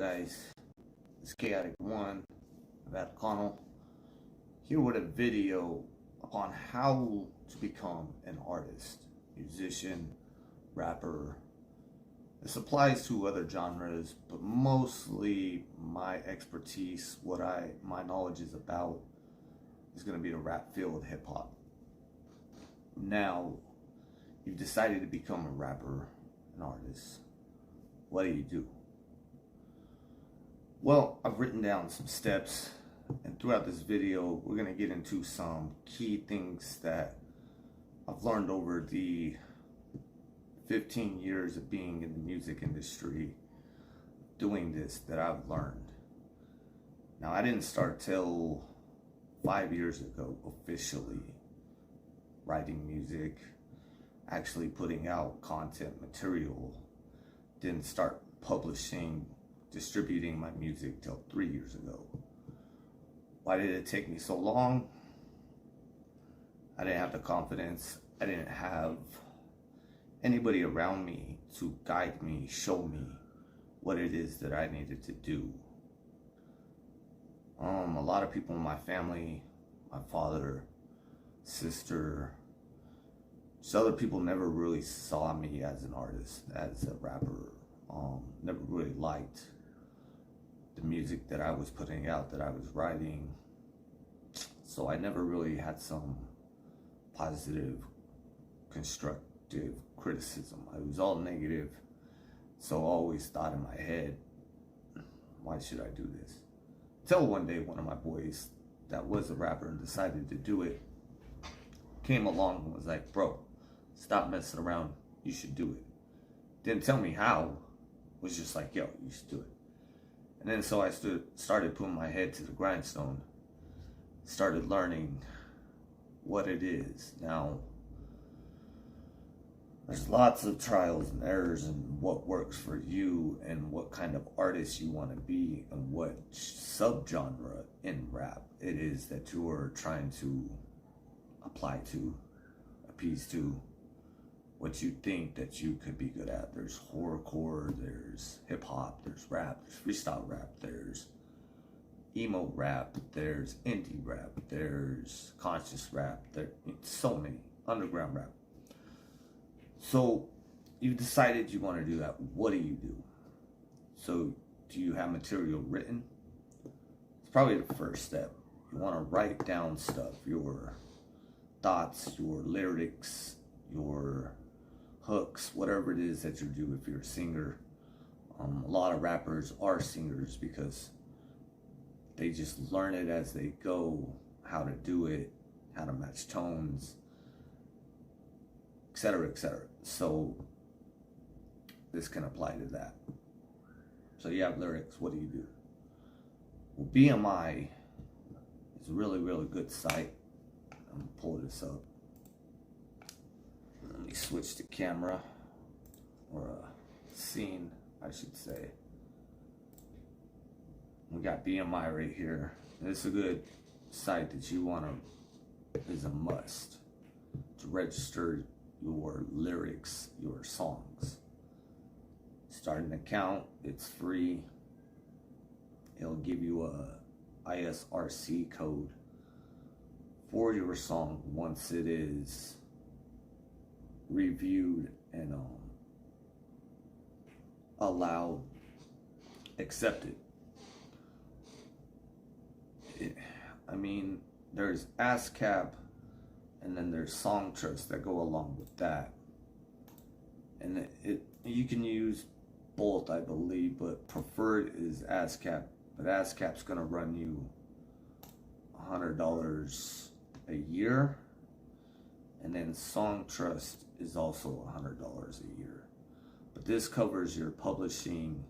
guys? It's Kaotic one about Connell here with a video upon how to become an artist, musician, rapper. This applies to other genres, but mostly my expertise, my knowledge is about, is going to be the rap field, hip hop. Now, you've decided to become a rapper, an artist. What do? Well, I've written down some steps, and throughout this video, we're going to get into some key things that I've learned over the 15 years of being in the music industry, doing this, that I've learned. Now, I didn't start till 5 years ago, officially writing music, actually putting out content material. Didn't start publishing, distributing my music till 3 years ago. Why did it take me so long? I didn't have the confidence. I didn't have anybody around me to guide me, show me what it is that I needed to do. A lot of people in my family, my father, sister, just other people never really saw me as an artist, as a rapper. Never really liked the music that I was putting out, that I was writing. So I never really had some positive, constructive criticism. It was all negative. So I always thought in my head, why should I do this? Until one day, one of my boys that was a rapper and decided to do it came along and was like, bro, stop messing around. You should do it. Didn't tell me how. Was just like, yo, you should do it. And then so I started putting my head to the grindstone. Started learning what it is. Now, there's lots of trials and errors in what works for you and what kind of artist you want to be and what subgenre in rap it is that you are trying to apply to, appease to, what you think that you could be good at. There's horrorcore, there's hip hop, there's rap, there's freestyle rap, there's emo rap, there's indie rap, there's conscious rap, there's so many, underground rap. So you've decided you want to do that. What do? So do you have material written? It's probably the first step. You want to write down stuff, your thoughts, your lyrics, your hooks, whatever it is that you do. If you're a singer, a lot of rappers are singers because they just learn it as they go, how to do it, how to match tones, etc., etc. So this can apply to that. So you have lyrics. What do? Well, BMI is a really, really good site. I'm gonna pull this up. Let me switch the camera, or a scene, I should say. We got BMI right here. It's a good site that you want to, is a must to register your lyrics, your songs. Start an account, it's free. It'll give you a ISRC code for your song once it is reviewed and allowed, accepted. I mean, there's ASCAP, and then there's song trust that go along with that. And you can use both, I believe, but preferred is ASCAP. But ASCAP's gonna run you $100 a year, and then song trust is also $100 a year. But this covers your publishing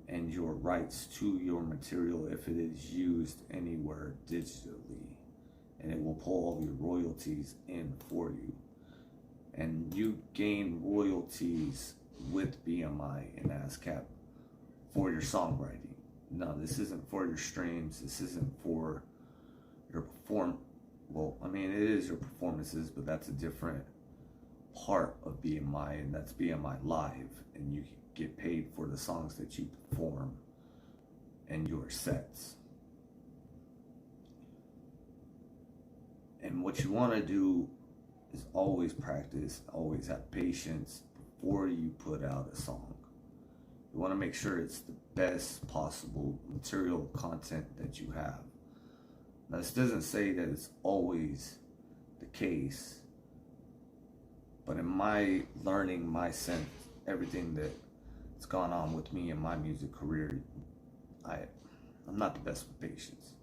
and your rights to your material if it is used anywhere digitally. And it will pull all your royalties in for you. And you gain royalties with BMI and ASCAP for your songwriting. No, this isn't for your streams. This isn't for your well, I mean, it is your performances, but that's a different part of BMI, and that's BMI Live, and you get paid for the songs that you perform and your sets. And what you want to do is always practice, always have patience before you put out a song. You want to make sure it's the best possible material content that you have. Now, this doesn't say that it's always the case, but in my learning, my sense, everything that's gone on with me in my music career, I'm not the best with patience.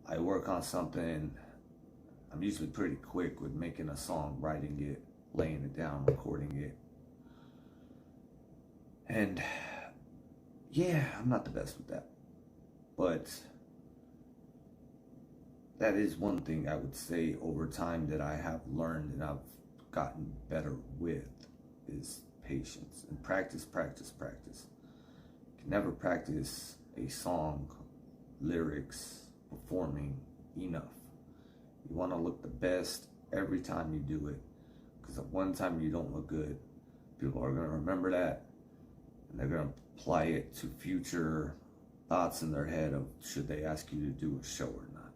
I work on something, I'm usually pretty quick with making a song, writing it, laying it down, recording it. And yeah, I'm not the best with that. But that is one thing I would say over time that I have learned and I've gotten better with is patience and practice. You can never practice a song, lyrics, performing enough. You want to look the best every time you do it, because at one time you don't look good, people are going to remember that and they're going to apply it to future thoughts in their head of should they ask you to do a show or not.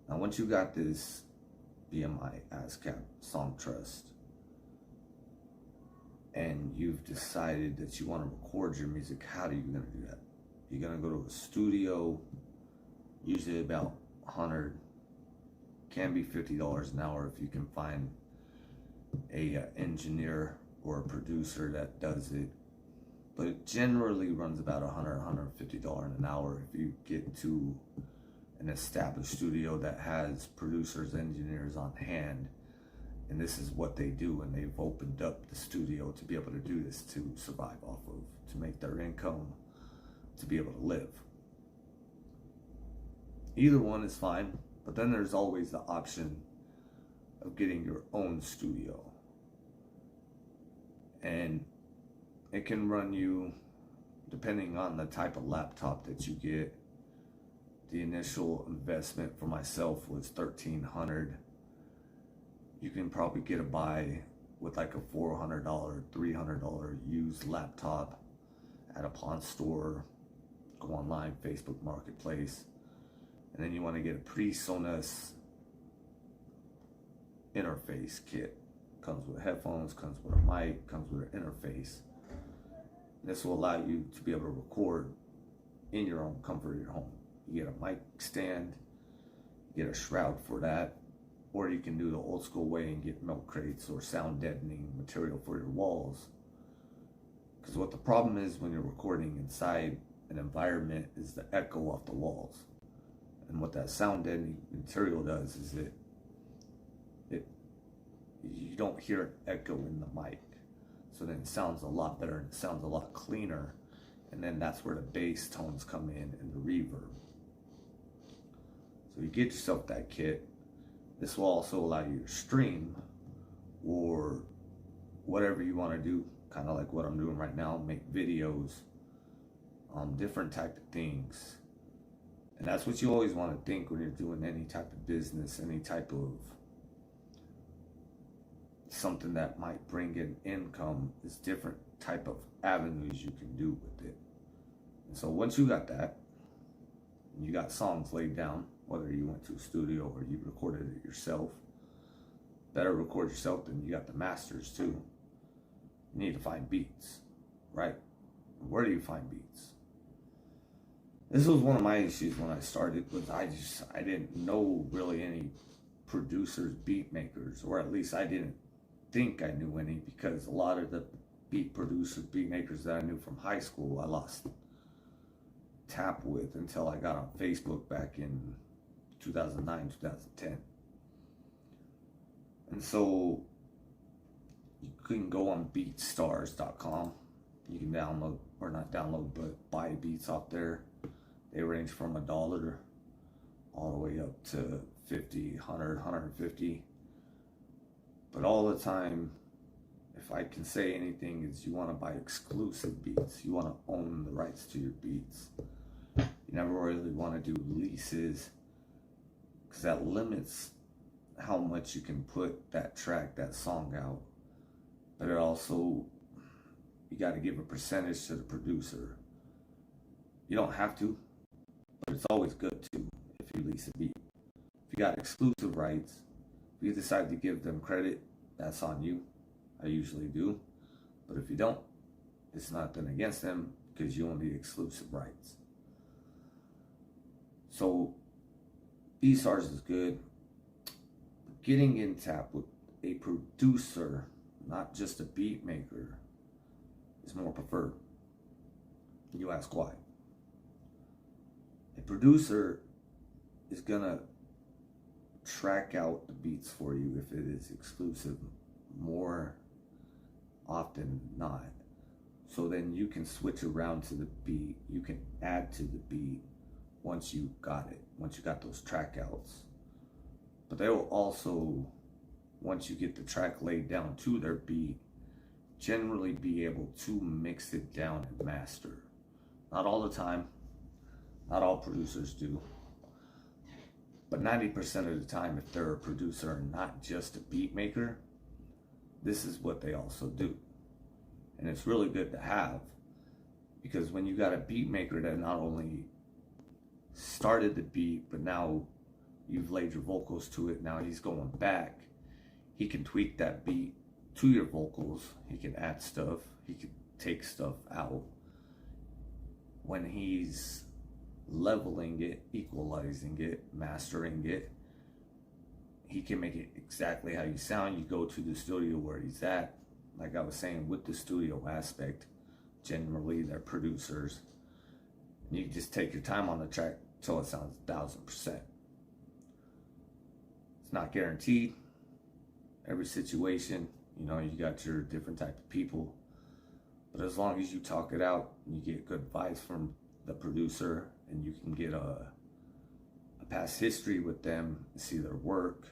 Now, once you got this BMI ASCAP song trust and you've decided that you want to record your music, how are you going to do that? You're going to go to a studio, usually about 100, can be $50 an hour if you can find a engineer or a producer that does it, but it generally runs about $150 an hour if you get to an established studio that has producers, engineers on hand, and this is what they do, and they've opened up the studio to be able to do this, to survive off of, to make their income, to be able to live. Either one is fine, but then there's always the option of getting your own studio. And it can run you, depending on the type of laptop that you get. The initial investment for myself was $1,300. You can probably get a buy with like a $400, $300 used laptop at a pawn store, go online, Facebook Marketplace. And then you want to get a PreSonus interface kit. Comes with headphones, comes with a mic, comes with an interface. This will allow you to be able to record in your own comfort of your home. You get a mic stand, you get a shroud for that, or you can do the old school way and get milk crates or sound deadening material for your walls. Because what the problem is when you're recording inside an environment is the echo off the walls. And what that sound deadening material does is you don't hear an echo in the mic. So then it sounds a lot better and it sounds a lot cleaner. And then that's where the bass tones come in and the reverb. So you get yourself that kit. This will also allow you to stream or whatever you want to do, kind of like what I'm doing right now, make videos, different type of things. And that's what you always want to think when you're doing any type of business, any type of something that might bring in income, is different type of avenues you can do with it. And so once you got that, and you got songs laid down, whether you went to a studio or you recorded it yourself, better record yourself than you got the masters too. You need to find beats, right? Where do you find beats? This was one of my issues when I started, was I didn't know really any producers, beat makers, or at least I didn't think I knew any, because a lot of the beat producers, beat makers that I knew from high school, I lost tap with until I got on Facebook back in 2009, 2010. And so you can go on beatstars.com. You can download, or not download, but buy beats off there. They range from $1 all the way up to 50, 100, 150. But all the time, if I can say anything, is you want to buy exclusive beats. You want to own the rights to your beats. You never really want to do leases, because that limits how much you can put that track, that song out. But it also, you got to give a percentage to the producer. You don't have to, but it's always good to if you lease a beat. If you got exclusive rights, if you decide to give them credit, that's on you. I usually do. But if you don't, it's nothing against them because you own the exclusive rights. So BSARS is good. Getting in tap with a producer, not just a beat maker, is more preferred. You ask why. A producer is gonna track out the beats for you if it is exclusive more often than not. So then you can switch around to the beat. You can add to the beat once you got it, once you got those track outs. But they will also, once you get the track laid down to their beat, generally be able to mix it down and master. Not all the time, not all producers do, but 90% of the time, if they're a producer and not just a beat maker, this is what they also do. And it's really good to have, because when you got a beat maker that not only started the beat, but now you've laid your vocals to it, now he's going back, he can tweak that beat to your vocals, he can add stuff, he can take stuff out. When he's leveling it, equalizing it, mastering it, he can make it exactly how you sound. You go to the studio where he's at. Like I was saying, with the studio aspect, generally they're producers. And you just take your time on the track till it sounds 1000%. It's not guaranteed. Every situation, you know, you got your different type of people. But as long as you talk it out and you get good advice from the producer and you can get a past history with them, see their work,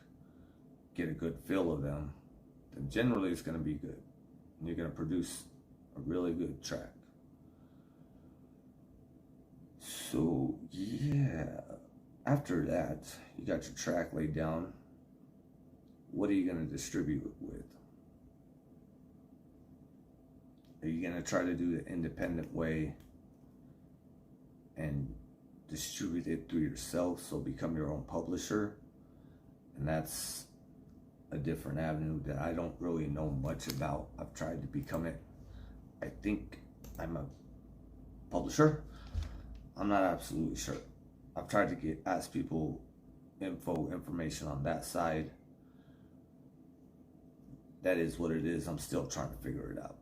get a good feel of them, then generally it's going to be good. And you're going to produce a really good track. So yeah, after that, you got your track laid down. What are you going to distribute it with? Are you going to try to do the independent way and distribute it through yourself, so become your own publisher? And that's a different avenue that I don't really know much about. I've tried to become it. I think I'm a publisher. I'm not absolutely sure. I've tried to ask people information on that side. That is what it is. I'm still trying to figure it out.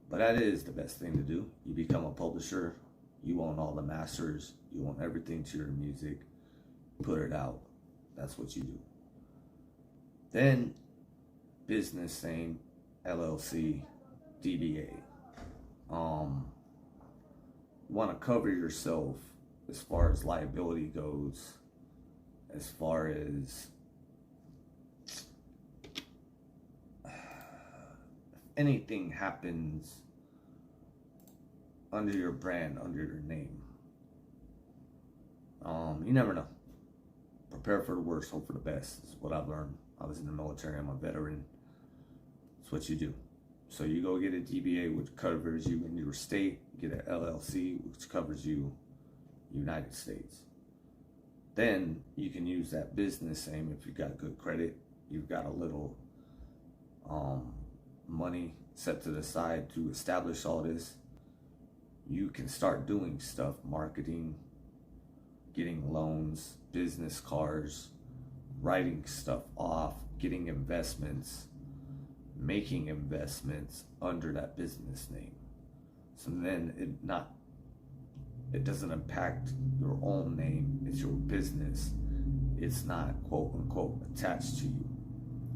But that is the best thing to do. You become a publisher. You own all the masters. You own everything to your music. Put it out. That's what you do. Then, business name, LLC, DBA. Want to cover yourself as far as liability goes, as far as anything happens under your brand, under your name. You never know. Prepare for the worst, hope for the best. Is what I've learned. I was in the military, I'm a veteran. It's what you do. So you go get a DBA, which covers you in your state. Get an LLC, which covers you United States. Then you can use that business name if you've got good credit. You've got a little money set to the side to establish all this. You can start doing stuff, marketing, getting loans, business cards, writing stuff off, getting investments, making investments under that business name. So then it doesn't impact your own name. It's your business. It's not quote unquote attached to you.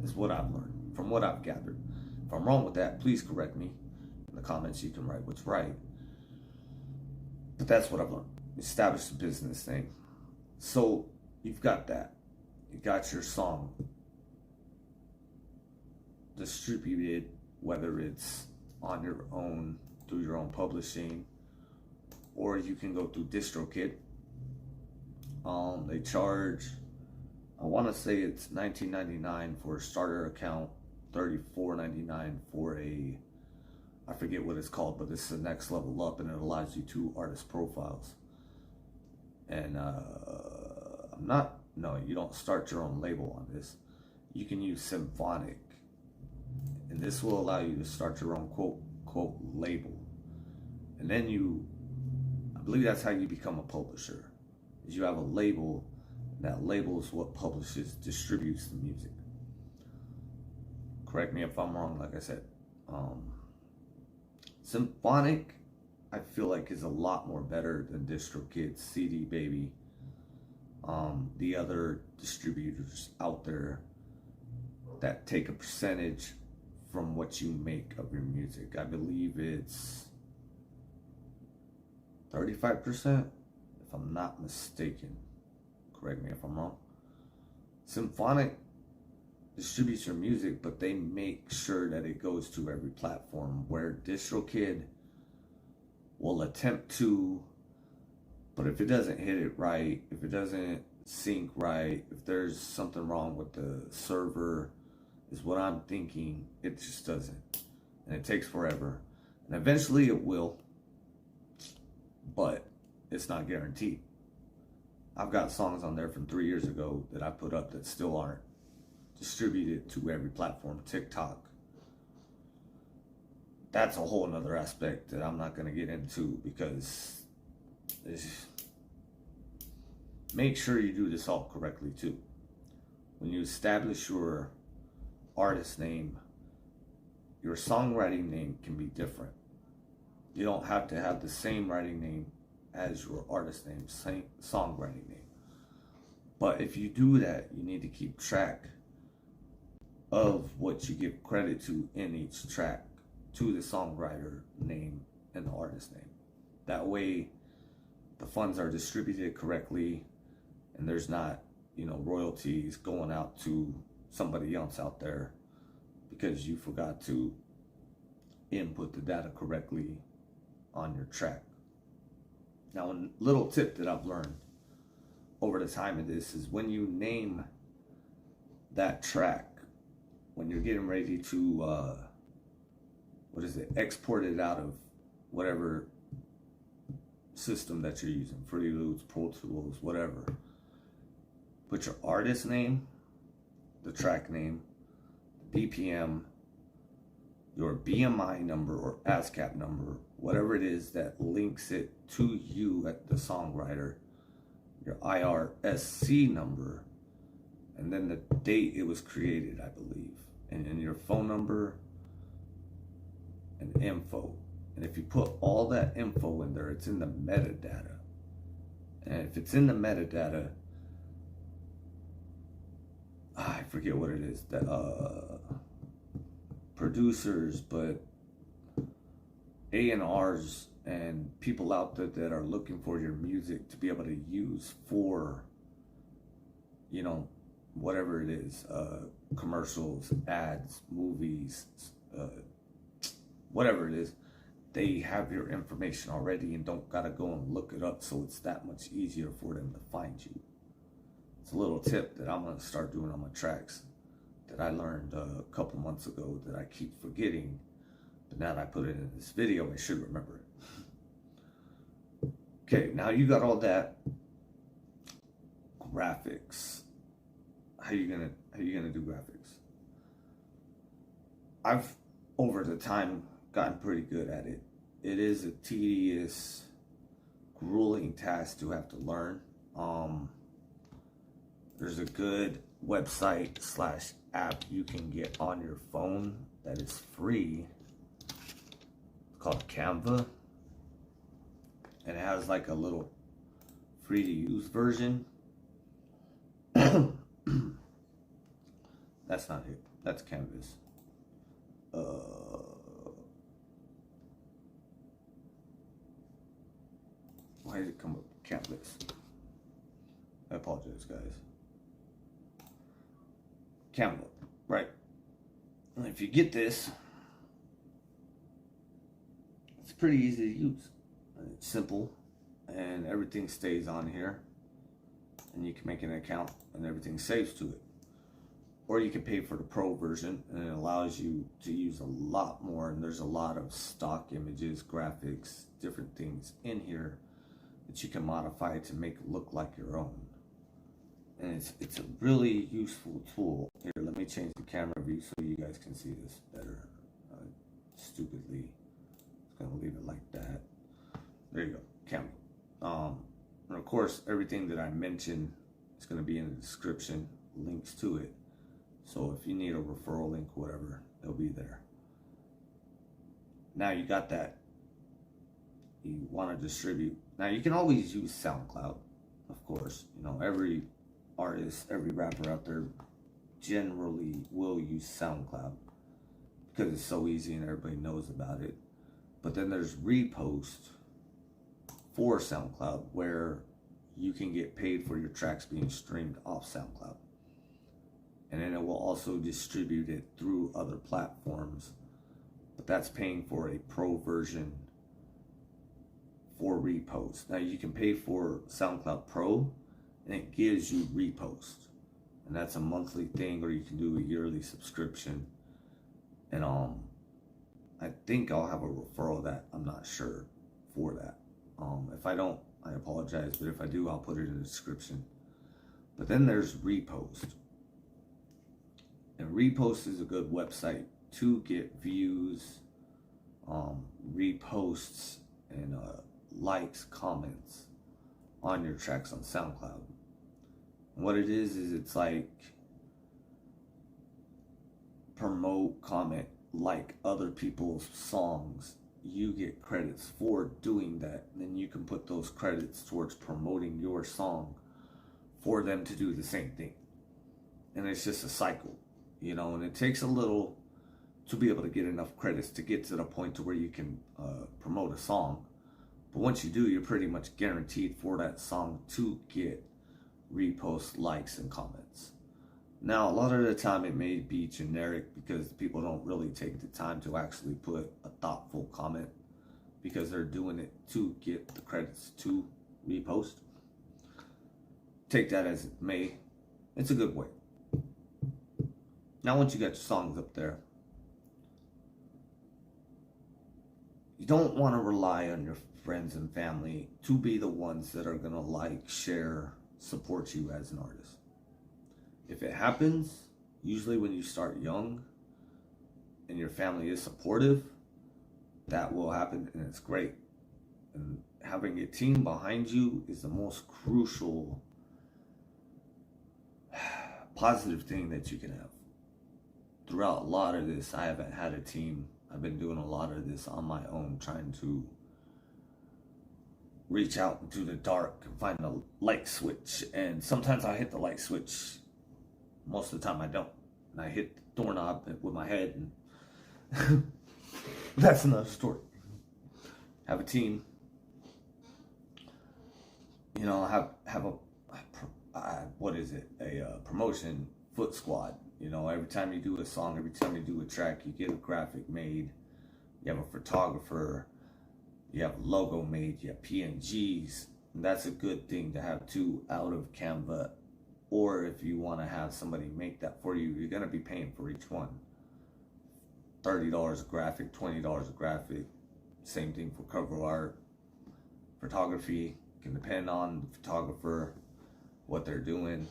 Is what I've learned from what I've gathered. If I'm wrong with that, please correct me in the comments. You can write what's right. But that's what I've learned. Establish the business name. So you've got that. You got your song distributed, whether it's on your own, through your own publishing, or you can go through DistroKid. They charge, I want to say it's $19.99 for a starter account, $34.99 for I forget what it's called, but it's the next level up, and it allows you 2 artist profiles. And I'm not, no, you don't start your own label on this. You can use Symphonic, and this will allow you to start your own quote label. And then I believe that's how you become a publisher, is you have a label. That label is what publishes, distributes the music. Correct me if I'm wrong, like I said. Symphonic, I feel like, is a lot more better than DistroKid, CD Baby, the other distributors out there that take a percentage from what you make of your music. I believe it's 35%, if I'm not mistaken. Correct me if I'm wrong. Symphonic distributes your music, but they make sure that it goes to every platform, where DistroKid will attempt to, but if it doesn't hit it right, if it doesn't sync right, if there's something wrong with the server, is what I'm thinking, it just doesn't. And it takes forever. And eventually it will, but it's not guaranteed. I've got songs on there from 3 years ago that I put up that still aren't distributed to every platform. TikTok. That's a whole nother aspect that I'm not going to get into, because make sure you do this all correctly too. When you establish your artist name, your songwriting name can be different. You don't have to have the same writing name as your artist name, same songwriting name. But if you do that, you need to keep track of what you give credit to in each track, to the songwriter name and the artist name. That way the funds are distributed correctly, and there's not, royalties going out to somebody else out there because you forgot to input the data correctly on your track. Now, a little tip that I've learned over the time of this is, when you name that track, when you're getting ready to export it out of whatever system that you're using, Fruity Loops, Pro Tools, whatever, put your artist name, the track name, BPM, your BMI number or ASCAP number, whatever it is that links it to you at the songwriter, your IRSC number, and then the date it was created, I believe, and then your phone number and info. And if you put all that info in there, it's in the metadata. And if it's in the metadata, I forget what it is, that producers, but A&Rs and people out there that are looking for your music to be able to use for, whatever it is, commercials, ads, movies, whatever it is, they have your information already and don't gotta go and look it up, so it's that much easier for them to find you. It's a little tip that I'm gonna start doing on my tracks that I learned a couple months ago that I keep forgetting, but now that I put it in this video, I should remember it. Okay, now you got all that. Graphics. How you gonna do graphics? I've, over the time, gotten pretty good at it. It is a tedious, grueling task to have to learn. There's a good website / app you can get on your phone that is free. It's called Canva, and it has like a little free to use version. That's not it. That's Canvas. Why did it come up with Canvas? I apologize, guys. Canva, right? And if you get this, it's pretty easy to use. It's simple, and everything stays on here, and you can make an account and everything saves to it. Or you can pay for the pro version, and it allows you to use a lot more, and there's a lot of stock images, graphics, different things in here that you can modify to make it look like your own. And it's a really useful tool. Here, let me change the camera view so you guys can see this better. Stupidly, it's gonna leave it like that. There you go, camera. And of course, everything that I mentioned is gonna be in the description, links to it. So if you need a referral link, whatever, it'll be there. Now you got that. You want to distribute. Now you can always use SoundCloud, of course. You know, every artist, every rapper out there generally will use SoundCloud because it's so easy and everybody knows about it. But then there's Repost for SoundCloud where you can get paid for your tracks being streamed off SoundCloud. And then it will also distribute it through other platforms. But that's paying for a pro version for Repost. Now you can pay for SoundCloud Pro and it gives you Repost. And that's a monthly thing, or you can do a yearly subscription. And I think I'll have a referral that I'm not sure for that. If I don't, I apologize, but if I do, I'll put it in the description. But then there's Repost. And Repost is a good website to get views, reposts, and likes, comments on your tracks on SoundCloud. And what it is it's like promote, comment, like other people's songs. You get credits for doing that. And then you can put those credits towards promoting your song for them to do the same thing. And it's just a cycle, you know, and it takes a little to be able to get enough credits to get to the point to where you can promote a song. But once you do, you're pretty much guaranteed for that song to get reposts, likes, and comments. Now, a lot of the time it may be generic because people don't really take the time to actually put a thoughtful comment because they're doing it to get the credits to repost. Take that as it may. It's a good way. Now, once you got your songs up there, you don't want to rely on your friends and family to be the ones that are going to like, share, support you as an artist. If it happens, usually when you start young and your family is supportive, that will happen and it's great. And having a team behind you is the most crucial positive thing that you can have. Throughout a lot of this, I haven't had a team. I've been doing a lot of this on my own, trying to reach out into the dark and find a light switch. And sometimes I hit the light switch. Most of the time I don't. And I hit the doorknob with my head. And that's another story. Have a team. You know, have a what is it? A promotion foot squad. You know, every time you do a song, every time you do a track, you get a graphic made. You have a photographer. You have a logo made. You have PNGs. And that's a good thing to have too out of Canva. Or if you want to have somebody make that for you, you're going to be paying for each one. $30 a graphic, $20 a graphic. Same thing for cover art. Photography can depend on the photographer, what they're doing.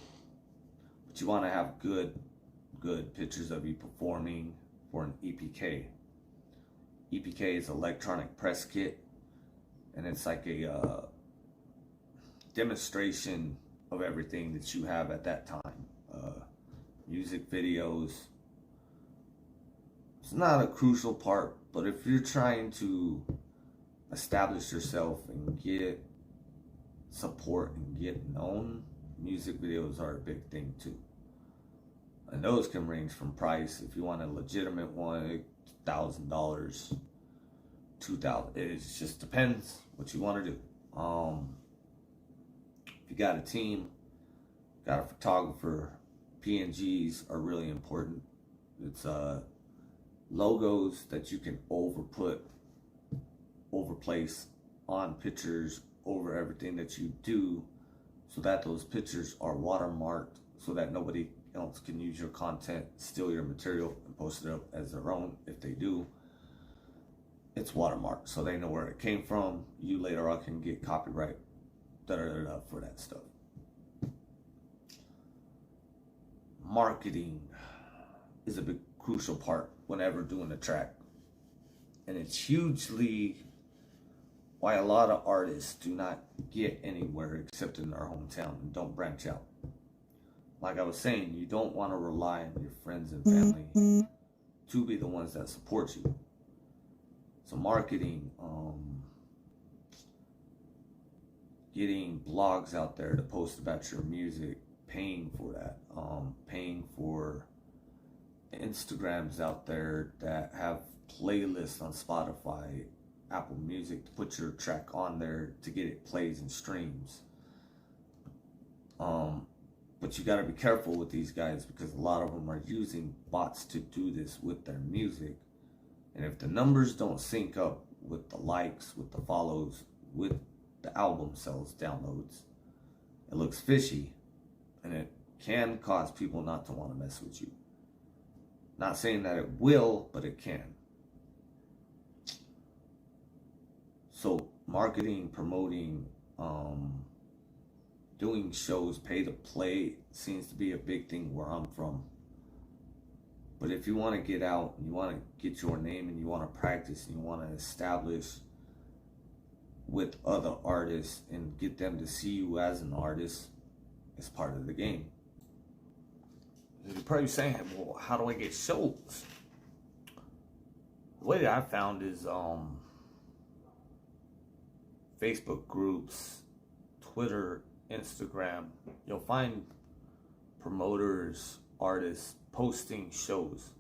But you want to have good pictures of you performing for an EPK. EPK is electronic press kit, and it's like a demonstration of everything that you have at that time. Music videos. It's not a crucial part, but if you're trying to establish yourself and get support and get known, music videos are a big thing too. And those can range from price. If you want a legitimate one, $1,000, $2,000. It just depends what you want to do. If you got a team, got a photographer, PNGs are really important. It's logos that you can overplace on pictures over everything that you do, so that those pictures are watermarked, so that nobody else can use your content, steal your material, and post it up as their own. If they do, it's watermarked, so they know where it came from. You later on can get copyright for that stuff. Marketing is a big crucial part whenever doing a track. And it's hugely why a lot of artists do not get anywhere except in their hometown and don't branch out. Like I was saying, you don't want to rely on your friends and family to be the ones that support you. So marketing, getting blogs out there to post about your music, paying for that, paying for Instagrams out there that have playlists on Spotify, Apple Music, to put your track on there to get it plays and streams. But you got to be careful with these guys because a lot of them are using bots to do this with their music. And if the numbers don't sync up with the likes, with the follows, with the album sales, downloads, it looks fishy. And it can cause people not to want to mess with you. Not saying that it will, but it can. So marketing, promoting, doing shows, pay to play seems to be a big thing where I'm from. But if you want to get out and you want to get your name and you want to practice and you want to establish with other artists and get them to see you as an artist, it's part of the game. You're probably saying, well, how do I get shows? The way that I found is Facebook groups, Twitter, Instagram. You'll find promoters, artists posting shows.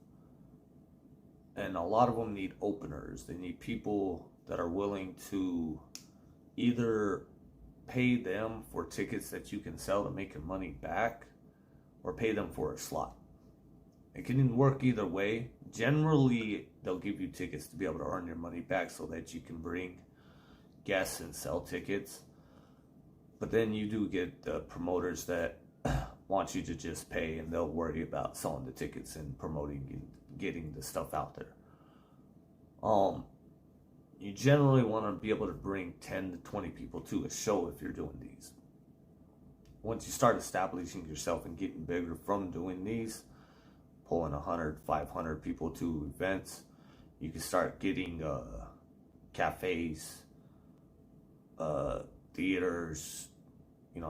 And a lot of them need openers. They need people that are willing to either pay them for tickets that you can sell to make your money back, or pay them for a slot. It can work either way. Generally, they'll give you tickets to be able to earn your money back so that you can bring guests and sell tickets. But then you do get the promoters that want you to just pay, and they'll worry about selling the tickets and promoting and getting the stuff out there. You generally want to be able to bring 10 to 20 people to a show if you're doing these. Once you start establishing yourself and getting bigger from doing these, pulling 100, 500 people to events, you can start getting cafes, theaters,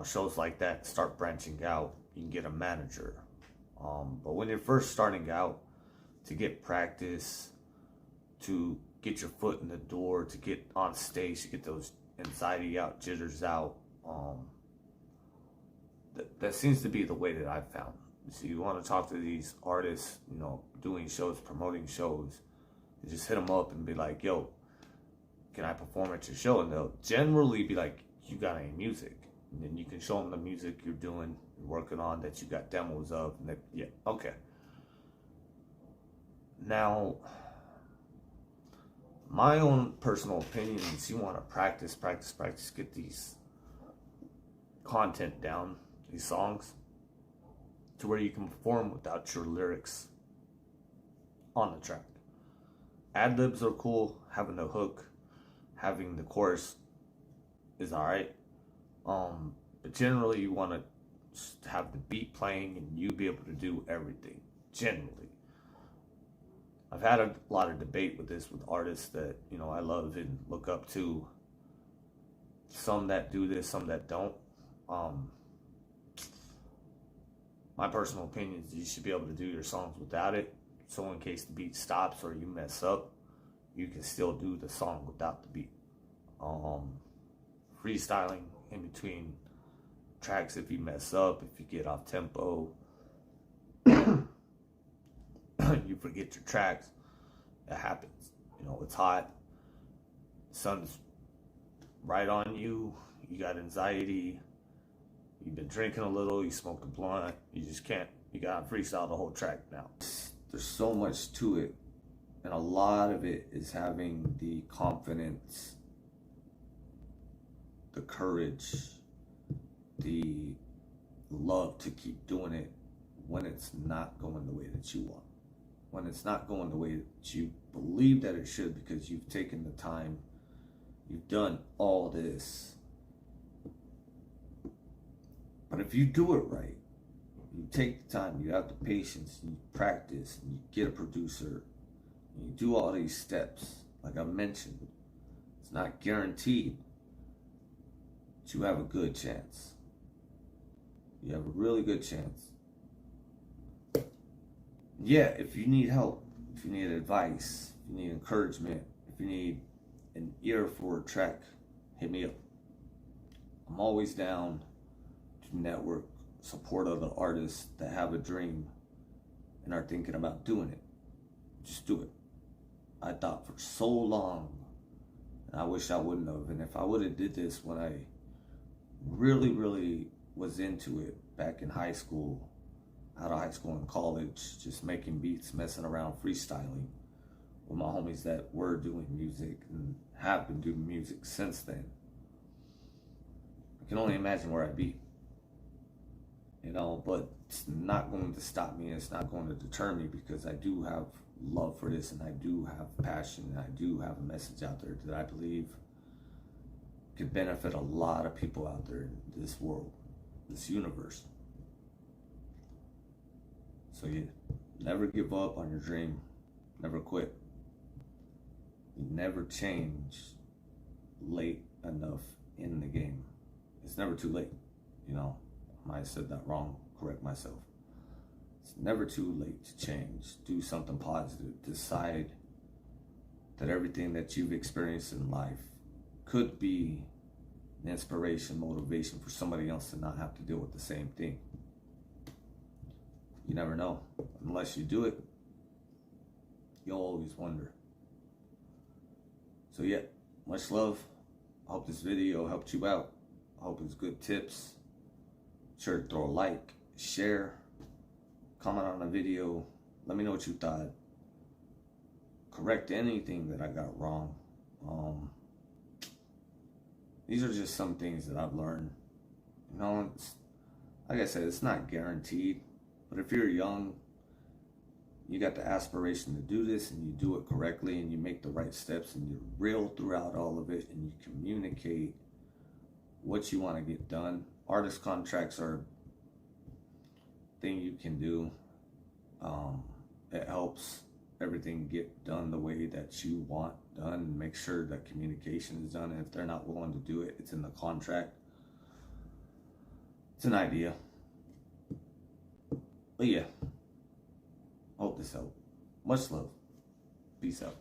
shows like that. Start branching out. You can get a manager. But when you're first starting out, to get practice, to get your foot in the door, to get on stage, to get those anxiety out, jitters out, that seems to be the way that I've found. So you want to talk to these artists, doing shows, promoting shows, and just hit them up and be like, yo, can I perform at your show? And they'll generally be like, you got any music? And then you can show them the music you're doing, you're working on, that you got demos of, and yeah, okay. Now, my own personal opinion is you want to practice, get these content down, these songs, to where you can perform without your lyrics on the track. Ad-libs are cool, having the hook, having the chorus is alright. But generally you want to have the beat playing and you be able to do everything, generally. I've had a lot of debate with this with artists that, I love and look up to. Some that do this, some that don't. My personal opinion is you should be able to do your songs without it. So in case the beat stops or you mess up, you can still do the song without the beat. Freestyling in between tracks, if you mess up, if you get off tempo, you forget your tracks. It happens. It's hot. Sun's right on you. You got anxiety. You've been drinking a little. You smoked a blunt. You just can't. You got to freestyle the whole track now. There's so much to it. And a lot of it is having the confidence, the courage, the love to keep doing it when it's not going the way that you want. When it's not going the way that you believe that it should, because you've taken the time, you've done all this, But if you do it right, you take the time, you have the patience, you practice, and you get a producer, and you do all these steps, like I mentioned, it's not guaranteed that you have a good chance. You have a really good chance. Yeah, if you need help, if you need advice, if you need encouragement, if you need an ear for a track, hit me up. I'm always down to network, support other artists that have a dream and are thinking about doing it. Just do it. I thought for so long, and I wish I wouldn't have. And if I would have did this when I really was into it back in high school, out of high school and college, just making beats, messing around, freestyling with my homies that were doing music and have been doing music since then, I can only imagine where I'd be. You know, but it's not going to stop me. It's not going to deter me, because I do have love for this, and I do have passion, and I do have a message out there that I believe could benefit a lot of people out there in this world, this universe. So you never give up on your dream. Never quit. You never change late enough in the game. It's never too late. You know, I might have said that wrong. Correct myself. It's never too late to change. Do something positive. Decide that everything that you've experienced in life could be an inspiration, motivation for somebody else to not have to deal with the same thing. You never know. Unless you do it, you'll always wonder. So yeah, much love. I hope this video helped you out. I hope it's good tips. Sure to throw a like, share, comment on the video. Let me know what you thought. Correct anything that I got wrong. These are just some things that I've learned. You know, like I said, it's not guaranteed. But if you're young, you got the aspiration to do this, and you do it correctly, and you make the right steps, and you're real throughout all of it, and you communicate what you want to get done. Artist contracts are a thing you can do. It helps everything get done the way that you want done, and make sure that communication is done. And if they're not willing to do it, it's in the contract. It's an idea. But yeah, hope this helped. Much love. Peace out.